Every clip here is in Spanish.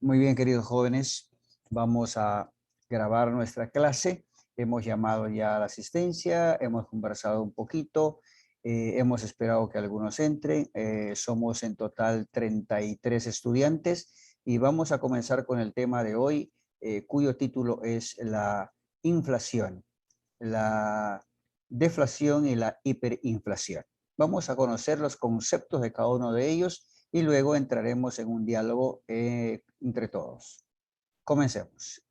Muy bien, queridos jóvenes, vamos a grabar nuestra clase. Hemos llamado ya a la asistencia, hemos conversado un poquito, hemos esperado que algunos entren. Somos en total 33 estudiantes y vamos a comenzar con el tema de hoy, cuyo título es la inflación, la deflación y la hiperinflación. Vamos a conocer los conceptos de cada uno de ellos y luego entraremos en un diálogo entre todos. Comencemos.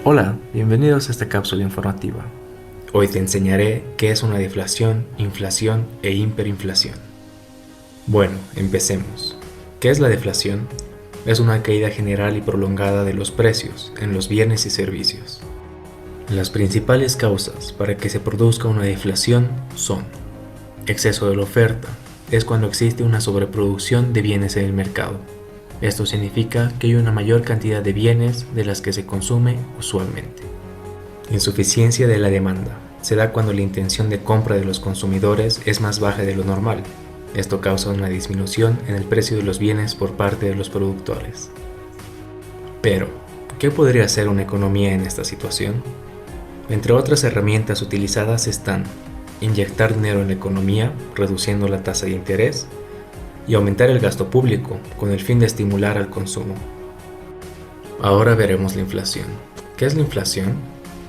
Hola, bienvenidos a esta cápsula informativa. Hoy te enseñaré qué es una deflación, inflación e hiperinflación. Bueno, empecemos. ¿Qué es la deflación? Es una caída general y prolongada de los precios en los bienes y servicios. Las principales causas para que se produzca una deflación son: exceso de la oferta, es cuando existe una sobreproducción de bienes en el mercado. Esto significa que hay una mayor cantidad de bienes de las que se consume usualmente. Insuficiencia de la demanda. Se da cuando la intención de compra de los consumidores es más baja de lo normal. Esto causa una disminución en el precio de los bienes por parte de los productores. Pero, ¿qué podría hacer una economía en esta situación? Entre otras herramientas utilizadas están inyectar dinero en la economía, reduciendo la tasa de interés, y aumentar el gasto público, con el fin de estimular al consumo. Ahora veremos la inflación. ¿Qué es la inflación?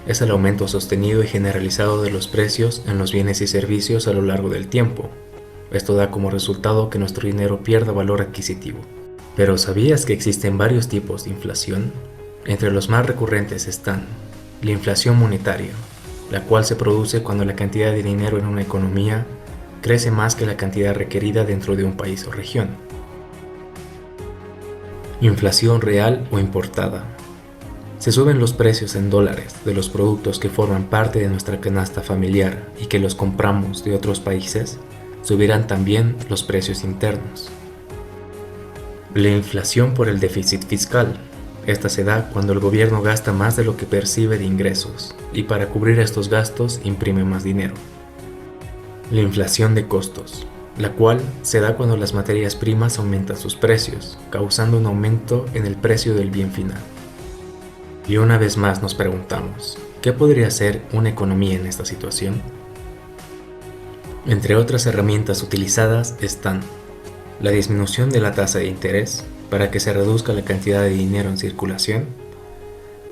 Es el aumento sostenido y generalizado de los precios en los bienes y servicios a lo largo del tiempo. Esto da como resultado que nuestro dinero pierda valor adquisitivo. Pero ¿sabías que existen varios tipos de inflación? Entre los más recurrentes están la inflación monetaria, la cual se produce cuando la cantidad de dinero en una economía crece más que la cantidad requerida dentro de un país o región. Inflación real o importada. Se suben los precios en dólares de los productos que forman parte de nuestra canasta familiar y que los compramos de otros países, subirán también los precios internos. La inflación por el déficit fiscal. Esta se da cuando el gobierno gasta más de lo que percibe de ingresos y para cubrir estos gastos imprime más dinero. La inflación de costos, la cual se da cuando las materias primas aumentan sus precios, causando un aumento en el precio del bien final. Y una vez más nos preguntamos, ¿qué podría hacer una economía en esta situación? Entre otras herramientas utilizadas están la disminución de la tasa de interés para que se reduzca la cantidad de dinero en circulación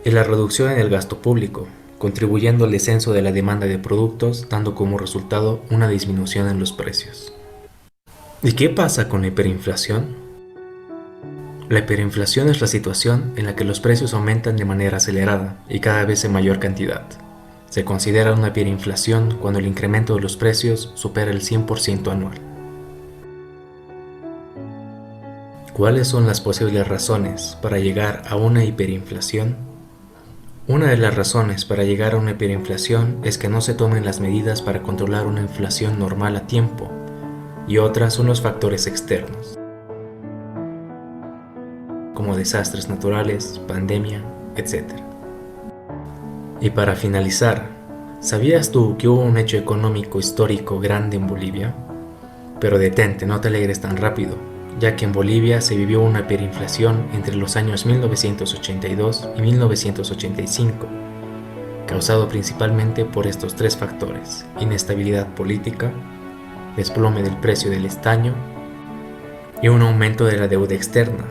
y la reducción en el gasto público, contribuyendo al descenso de la demanda de productos, dando como resultado una disminución en los precios. ¿Y qué pasa con la hiperinflación? La hiperinflación es la situación en la que los precios aumentan de manera acelerada y cada vez en mayor cantidad. Se considera una hiperinflación cuando el incremento de los precios supera el 100% anual. ¿Cuáles son las posibles razones para llegar a una hiperinflación? Una de las razones para llegar a una hiperinflación es que no se tomen las medidas para controlar una inflación normal a tiempo, y otras son los factores externos, como desastres naturales, pandemia, etc. Y para finalizar, ¿sabías tú que hubo un hecho económico histórico grande en Bolivia? Pero detente, no te alegres tan rápido, ya que en Bolivia se vivió una hiperinflación entre los años 1982 y 1985, causado principalmente por estos tres factores: inestabilidad política, desplome del precio del estaño y un aumento de la deuda externa,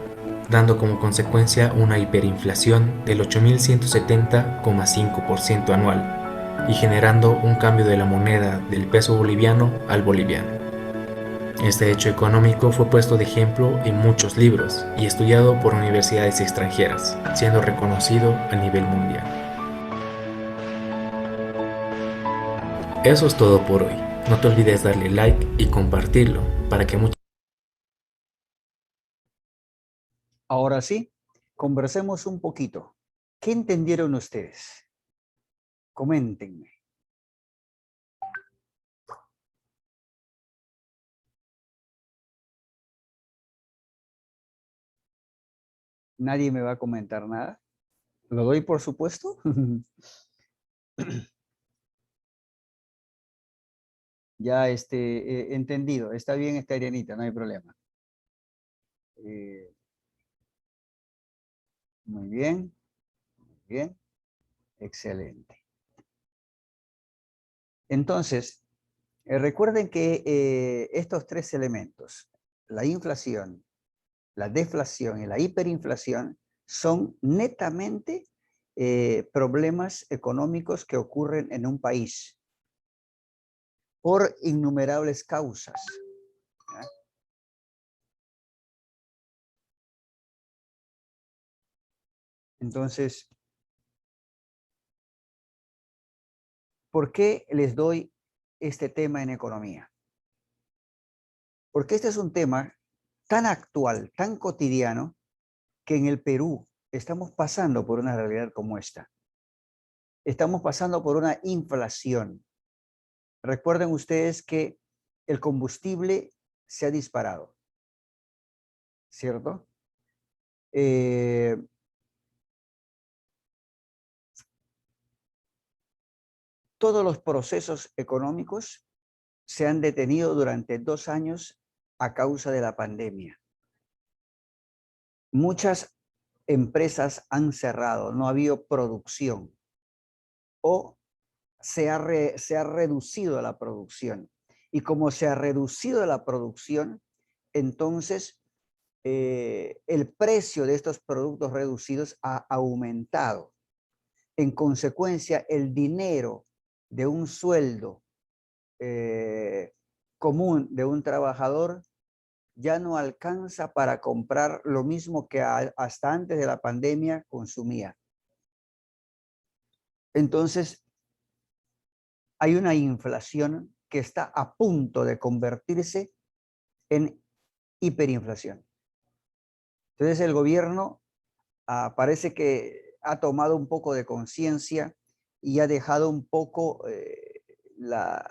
dando como consecuencia una hiperinflación del 8.170,5% anual y generando un cambio de la moneda del peso boliviano al boliviano. Este hecho económico fue puesto de ejemplo en muchos libros y estudiado por universidades extranjeras, siendo reconocido a nivel mundial. Eso es todo por hoy. No te olvides darle like y compartirlo para que muchos... Ahora sí, conversemos un poquito. ¿Qué entendieron ustedes? Coméntenme. ¿Nadie me va a comentar nada? ¿Lo doy por supuesto? Ya entendido. Está bien, Arianita, no hay problema. Muy bien, muy bien. Excelente. Entonces, recuerden que estos tres elementos, la inflación, la deflación y la hiperinflación, son netamente problemas económicos que ocurren en un país por innumerables causas. ¿Ya? Entonces, ¿por qué les doy este tema en economía? Porque este es un tema tan actual, tan cotidiano, que en el Perú estamos pasando por una realidad como esta. Estamos pasando por una inflación. Recuerden ustedes que el combustible se ha disparado, ¿cierto? Todos los procesos económicos se han detenido durante 2 años a causa de la pandemia. Muchas empresas han cerrado, no ha habido producción o se ha reducido la producción. Y como se ha reducido la producción, entonces el precio de estos productos reducidos ha aumentado. En consecuencia, el dinero de un sueldo común de un trabajador ya no alcanza para comprar lo mismo que hasta antes de la pandemia consumía. Entonces, hay una inflación que está a punto de convertirse en hiperinflación. Entonces, el gobierno parece que ha tomado un poco de conciencia y ha dejado un poco la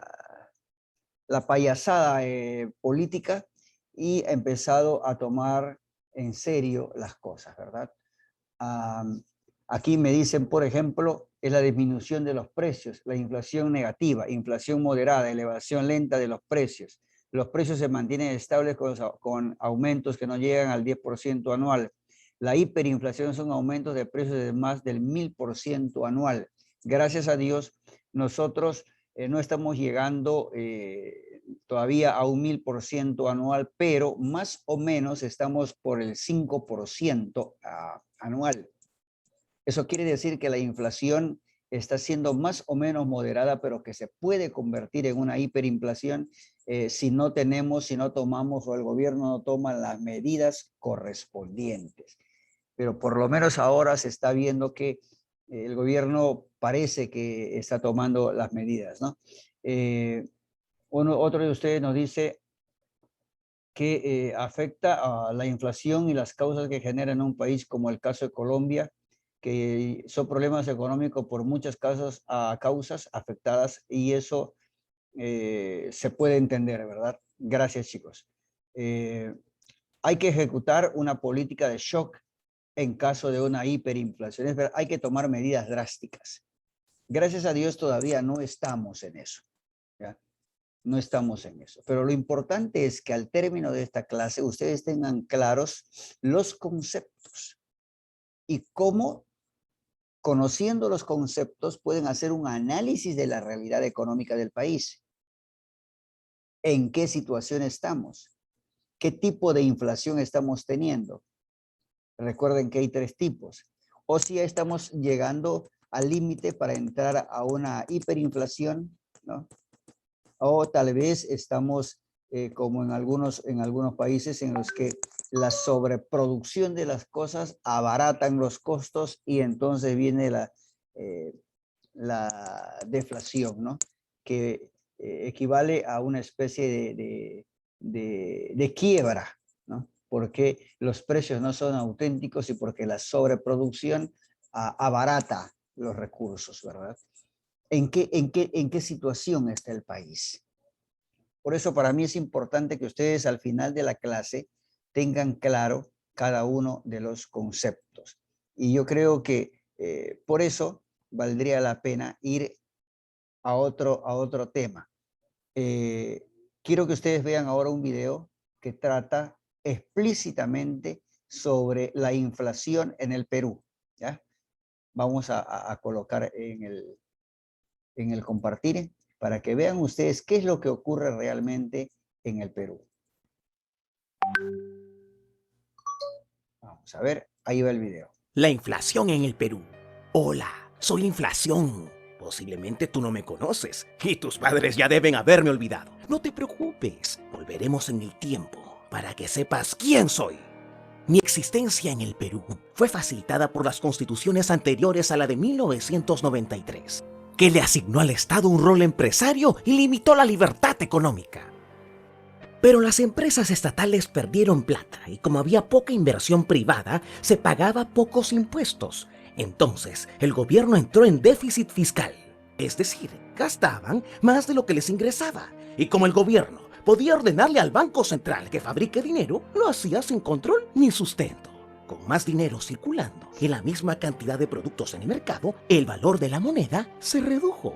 payasada política y ha empezado a tomar en serio las cosas, ¿verdad? Aquí me dicen, por ejemplo, es la disminución de los precios, la inflación negativa, inflación moderada, elevación lenta de los precios. Los precios se mantienen estables con aumentos que no llegan al 10% anual. La hiperinflación son aumentos de precios de más del 1000% anual. Gracias a Dios, nosotros no estamos llegando todavía a un 1000% anual, pero más o menos estamos por el 5% anual. Eso quiere decir que la inflación está siendo más o menos moderada, pero que se puede convertir en una hiperinflación si no tomamos o el gobierno no toma las medidas correspondientes. Pero por lo menos ahora se está viendo que el gobierno parece que está tomando las medidas, ¿no? Otro de ustedes nos dice que afecta a la inflación y las causas que generan un país como el caso de Colombia, que son problemas económicos por muchas causas afectadas y eso se puede entender, ¿verdad? Gracias, chicos. Hay que ejecutar una política de shock en caso de una hiperinflación. Es verdad, hay que tomar medidas drásticas. Gracias a Dios todavía no estamos en eso, ¿ya? No estamos en eso. Pero lo importante es que al término de esta clase ustedes tengan claros los conceptos y cómo, conociendo los conceptos, pueden hacer un análisis de la realidad económica del país. ¿En qué situación estamos? ¿Qué tipo de inflación estamos teniendo? Recuerden que hay 3 tipos. O si estamos llegando al límite para entrar a una hiperinflación, ¿no? O tal vez estamos como en algunos países en los que la sobreproducción de las cosas abaratan los costos y entonces viene la deflación, ¿no? Que equivale a una especie de quiebra, ¿no? Porque los precios no son auténticos y porque la sobreproducción abarata los recursos, ¿verdad? ¿En qué situación está el país? Por eso para mí es importante que ustedes al final de la clase tengan claro cada uno de los conceptos. Y yo creo que por eso valdría la pena ir a otro tema. quiero que ustedes vean ahora un video que trata explícitamente sobre la inflación en el Perú, ¿ya? Vamos a colocar en el compartir para que vean ustedes qué es lo que ocurre realmente en el Perú. Vamos a ver, ahí va el video. La inflación en el Perú. Hola, soy la inflación. Posiblemente tú no me conoces y tus padres ya deben haberme olvidado. No te preocupes, volveremos en el tiempo para que sepas quién soy. Mi existencia en el Perú fue facilitada por las constituciones anteriores a la de 1993, que le asignó al Estado un rol empresario y limitó la libertad económica. Pero las empresas estatales perdieron plata y como había poca inversión privada, se pagaba pocos impuestos. Entonces, el gobierno entró en déficit fiscal. Es decir, gastaban más de lo que les ingresaba. Y como el gobierno podía ordenarle al Banco Central que fabrique dinero, lo hacía sin control ni sustento. Con más dinero circulando y la misma cantidad de productos en el mercado, el valor de la moneda se redujo.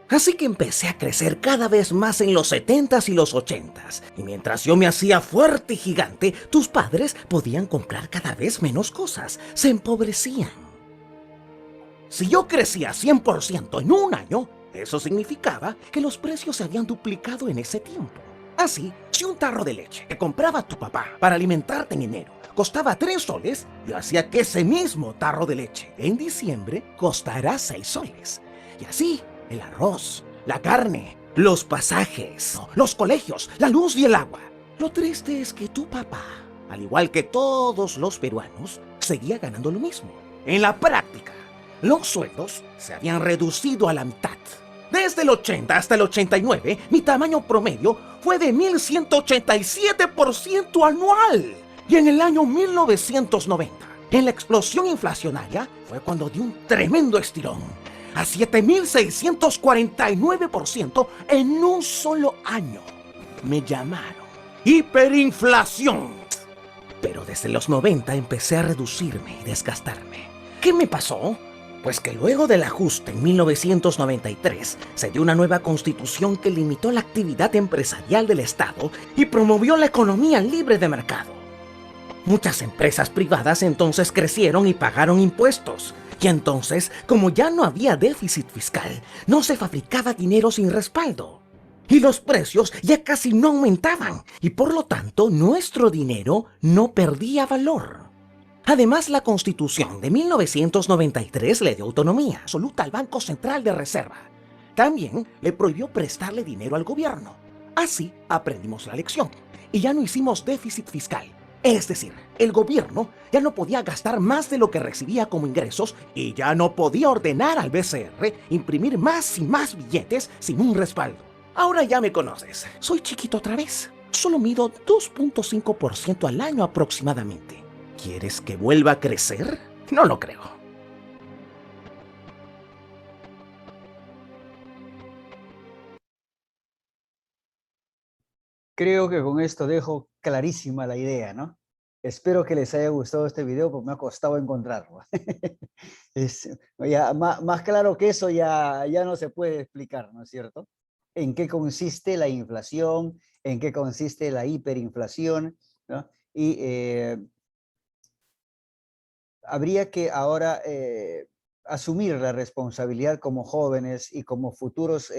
Así que empecé a crecer cada vez más en los 70s y los 80s. Y mientras yo me hacía fuerte y gigante, tus padres podían comprar cada vez menos cosas. Se empobrecían. Si yo crecía 100% en un año, eso significaba que los precios se habían duplicado en ese tiempo. Así, si un tarro de leche que compraba tu papá para alimentarte en enero costaba 3 soles, yo hacía que ese mismo tarro de leche en diciembre costara 6 soles. Y así, el arroz, la carne, los pasajes, los colegios, la luz y el agua. Lo triste es que tu papá, al igual que todos los peruanos, seguía ganando lo mismo. En la práctica, los sueldos se habían reducido a la mitad. Desde el 80 hasta el 89, mi tamaño promedio fue de 1187% anual. Y en el año 1990, en la explosión inflacionaria, fue cuando di un tremendo estirón. A 7.649% en un solo año. Me llamaron hiperinflación. Pero desde los 90 empecé a reducirme y desgastarme. ¿Qué me pasó? Pues que luego del ajuste en 1993 se dio una nueva constitución que limitó la actividad empresarial del Estado y promovió la economía libre de mercado. Muchas empresas privadas entonces crecieron y pagaron impuestos. Y entonces, como ya no había déficit fiscal, no se fabricaba dinero sin respaldo. Y los precios ya casi no aumentaban. Y por lo tanto, nuestro dinero no perdía valor. Además, la Constitución de 1993 le dio autonomía absoluta al Banco Central de Reserva. También le prohibió prestarle dinero al gobierno. Así aprendimos la lección. Y ya no hicimos déficit fiscal. Es decir, el gobierno ya no podía gastar más de lo que recibía como ingresos y ya no podía ordenar al BCR imprimir más y más billetes sin un respaldo. Ahora ya me conoces. Soy chiquito otra vez. Solo mido 2.5% al año aproximadamente. ¿Quieres que vuelva a crecer? No lo creo. Creo que con esto dejo clarísima la idea, ¿no? Espero que les haya gustado este video porque me ha costado encontrarlo. Ya, más claro que eso ya no se puede explicar, ¿no es cierto? En qué consiste la inflación, en qué consiste la hiperinflación, ¿no? Y habría que ahora asumir la responsabilidad como jóvenes y como futuros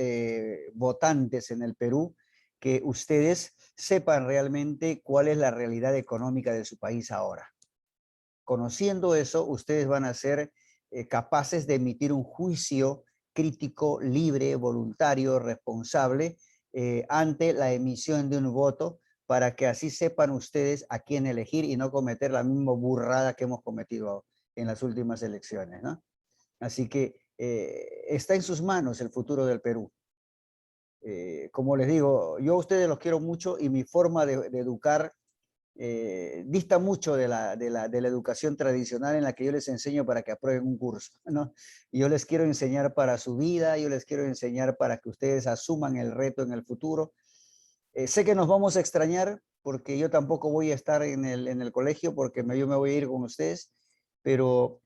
votantes en el Perú, que ustedes sepan realmente cuál es la realidad económica de su país ahora. Conociendo eso, ustedes van a ser capaces de emitir un juicio crítico, libre, voluntario, responsable, ante la emisión de un voto, para que así sepan ustedes a quién elegir y no cometer la misma burrada que hemos cometido en las últimas elecciones, ¿no? Así que está en sus manos el futuro del Perú. Como les digo, yo a ustedes los quiero mucho y mi forma de educar dista mucho de la educación tradicional en la que yo les enseño para que aprueben un curso, ¿no? Yo les quiero enseñar para su vida, yo les quiero enseñar para que ustedes asuman el reto en el futuro. Sé que nos vamos a extrañar porque yo tampoco voy a estar en el colegio porque yo me voy a ir con ustedes, pero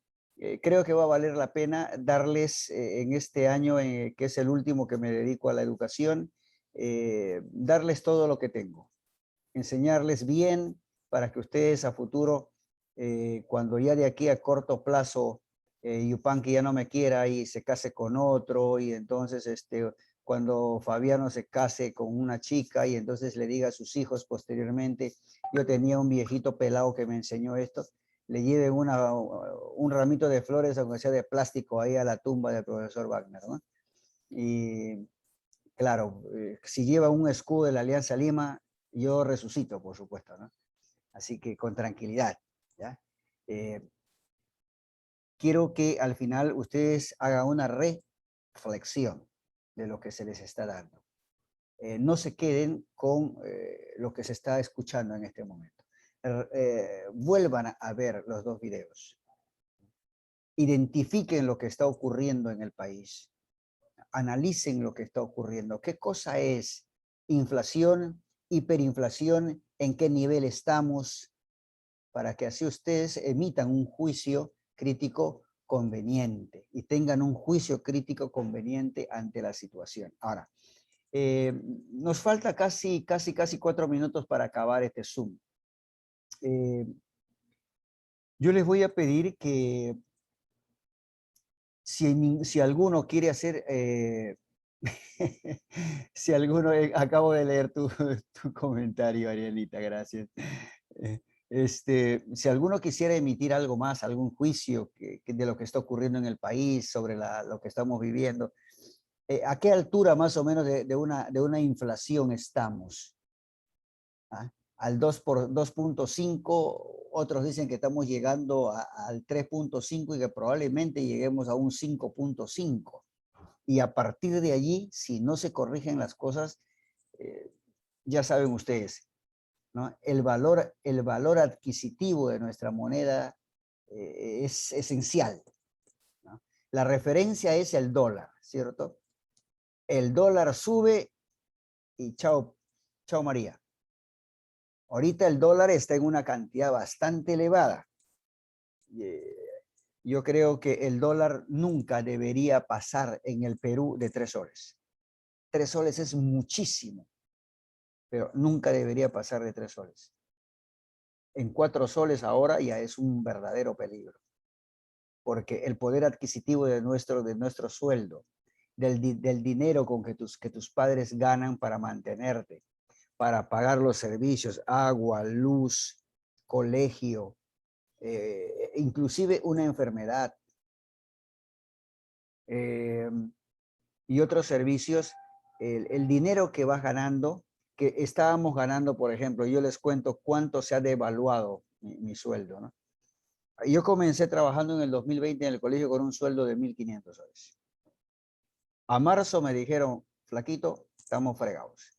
creo que va a valer la pena darles en este año, que es el último que me dedico a la educación, darles todo lo que tengo, enseñarles bien para que ustedes a futuro, cuando ya de aquí a corto plazo, Yupanqui ya no me quiera y se case con otro, y entonces cuando Fabiano se case con una chica y entonces le diga a sus hijos posteriormente, yo tenía un viejito pelado que me enseñó esto, le lleven un ramito de flores, aunque sea de plástico, ahí a la tumba del profesor Wagner, ¿no? Y claro, si lleva un escudo de la Alianza Lima, yo resucito, por supuesto, ¿no? Así que con tranquilidad, ¿ya? Quiero que al final ustedes hagan una reflexión de lo que se les está dando. No se queden con lo que se está escuchando en este momento. Vuelvan a ver los dos videos. Identifiquen lo que está ocurriendo en el país. Analicen lo que está ocurriendo. ¿Qué cosa es inflación, hiperinflación? ¿En qué nivel estamos? Para que así ustedes emitan un juicio crítico conveniente y tengan un juicio crítico conveniente ante la situación. Ahora, nos falta casi 4 minutos para acabar este Zoom. Yo les voy a pedir que si alguno quiere hacer, si alguno, acabo de leer tu comentario, Arielita, gracias. Si alguno quisiera emitir algo más, algún juicio de lo que está ocurriendo en el país, sobre lo que estamos viviendo, ¿a qué altura más o menos de una inflación estamos? ¿Ah? Al 2.5, otros dicen que estamos llegando al 3.5 y que probablemente lleguemos a un 5.5. Y a partir de allí, si no se corrigen las cosas, ya saben ustedes, ¿no? El valor adquisitivo de nuestra moneda es esencial, ¿no? La referencia es el dólar, ¿cierto? El dólar sube y chao, chao María. Ahorita el dólar está en una cantidad bastante elevada. Yo creo que el dólar nunca debería pasar en el Perú de 3 soles. 3 soles es muchísimo, pero nunca debería pasar de 3 soles. En 4 soles ahora ya es un verdadero peligro, porque el poder adquisitivo de nuestro sueldo, del dinero con que tus padres ganan para mantenerte, para pagar los servicios, agua, luz, colegio, inclusive una enfermedad y otros servicios, el dinero que vas ganando, que estábamos ganando, por ejemplo, yo les cuento cuánto se ha devaluado mi sueldo, ¿no? Yo comencé trabajando en el 2020 en el colegio con un sueldo de 1.500 soles. A marzo me dijeron, flaquito, estamos fregados.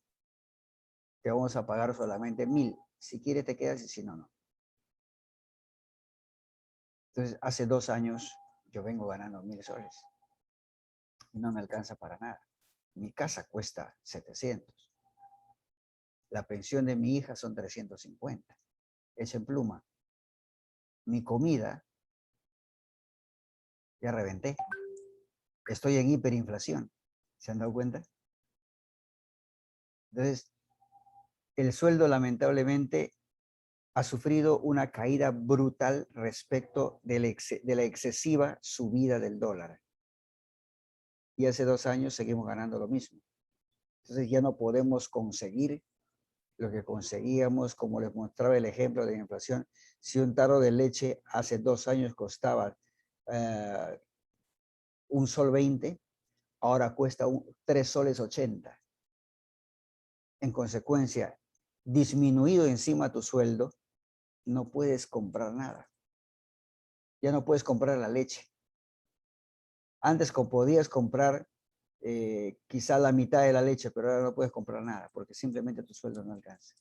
Te vamos a pagar solamente 1.000. Si quieres te quedas y si no, no. Entonces, hace 2 años yo vengo ganando 1.000 soles. Y no me alcanza para nada. Mi casa cuesta 700. La pensión de mi hija son 350. Es en pluma. Mi comida, ya reventé. Estoy en hiperinflación. ¿Se han dado cuenta? Entonces, el sueldo lamentablemente ha sufrido una caída brutal respecto de la excesiva subida del dólar. Y hace 2 años seguimos ganando lo mismo. Entonces ya no podemos conseguir lo que conseguíamos, como les mostraba el ejemplo de la inflación. Si un tarro de leche hace 2 años costaba 1.20 sol, ahora cuesta 3.80 soles. En consecuencia, disminuido encima tu sueldo, no puedes comprar nada. Ya no puedes comprar la leche. Antes podías comprar quizá la mitad de la leche, pero ahora no puedes comprar nada porque simplemente tu sueldo no alcanza.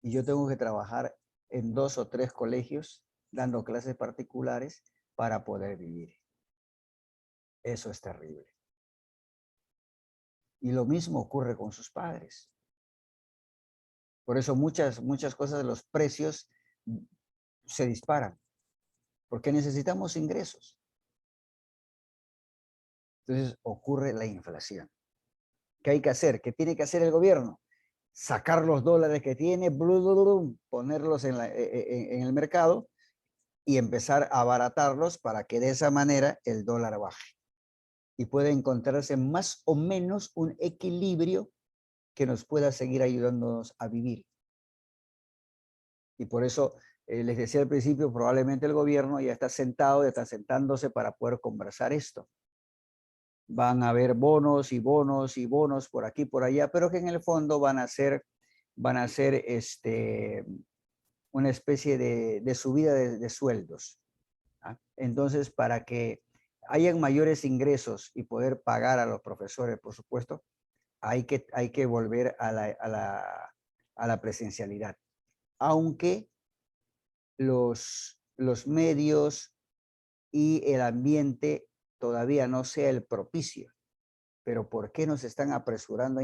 Y yo tengo que trabajar en 2 o 3 colegios dando clases particulares para poder vivir. Eso es terrible. Y lo mismo ocurre con sus padres. Por eso muchas cosas de los precios se disparan, porque necesitamos ingresos. Entonces ocurre la inflación. ¿Qué hay que hacer? ¿Qué tiene que hacer el gobierno? Sacar los dólares que tiene, ponerlos en el mercado y empezar a abaratarlos para que de esa manera el dólar baje. Y pueda encontrarse más o menos un equilibrio que nos pueda seguir ayudándonos a vivir. Y por eso les decía al principio, probablemente el gobierno ya está sentado, ya está sentándose para poder conversar esto. Van a haber bonos y bonos y bonos por aquí, por allá, pero que en el fondo van a ser una especie de subida de sueldos. ¿Ah? Entonces, para que hayan mayores ingresos y poder pagar a los profesores, por supuesto, hay que volver a la presencialidad. Aunque los medios y el ambiente todavía no sea el propicio. Pero ¿por qué nos están apresurando a